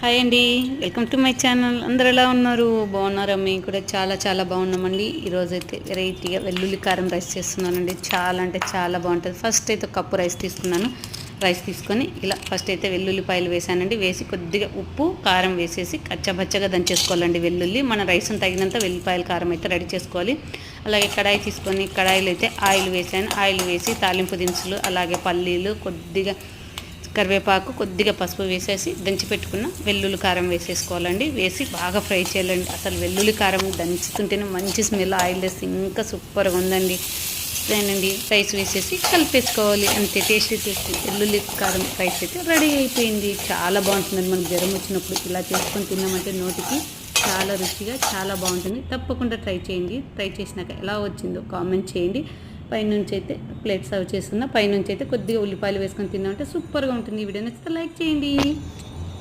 Hi అండి, welcome to my channel. అందరు ఎలా ఉన్నారు? బాగున్నారా? మేము కూడా చాలా చాలా బాగున్నామండి. ఈరోజైతే వెరైటీగా వెల్లుల్లి కారం రైస్ చేస్తున్నానండి. చాలా అంటే చాలా బాగుంటుంది. ఫస్ట్ అయితే ఒక కప్పు రైస్ తీసుకున్నాను. రైస్ తీసుకొని ఇలా ఫస్ట్ అయితే వెల్లుల్లిపాయలు వేసానండి. వేసి కొద్దిగా ఉప్పు కారం వేసేసి కచ్చబచ్చగా దంచేసుకోవాలండి. వెల్లుల్లి మన రైస్ని తగినంత వెల్లుల్లిపాయల కారం అయితే రెడీ చేసుకోవాలి. అలాగే కడాయి తీసుకొని కడాయిలో అయితే ఆయిల్ వేసాను. ఆయిల్ వేసి తాలింపు దినుసులు అలాగే పల్లీలు కొద్దిగా కరివేపాకు కొద్దిగా పసుపు వేసేసి దంచి పెట్టుకున్న వెల్లుల్లి కారం వేసేసుకోవాలండి. వేసి బాగా ఫ్రై చేయాలండి. అసలు వెల్లుల్లి కారం దంచుతుంటేనే మంచి స్మెల్, ఆయిల్ వేసి ఇంకా సూపర్గా ఉందండి. అదేనండి, రైస్ వేసేసి కలిపేసుకోవాలి. అంతే, టేస్టీ వెల్లుల్లి కారం రైస్ అయితే రెడీ అయిపోయింది. చాలా బాగుంటుందండి. మనకు జ్వరం వచ్చినప్పుడు ఇలా చేసుకొని తిన్నామంటే నోటికి చాలా రుచిగా చాలా బాగుంటుంది. తప్పకుండా ట్రై చేయండి. ట్రై చేసినాక ఎలా వచ్చిందో కామెంట్ చేయండి. పైనుంచి అయితే ప్లేట్ సర్వ్ చేస్తున్నా. పైనుంచి అయితే కొద్దిగా ఉల్లిపాయలు వేసుకొని తిన్నామంటే సూపర్గా ఉంటుంది. ఈ వీడియో నచ్చితే లైక్ చేయండి.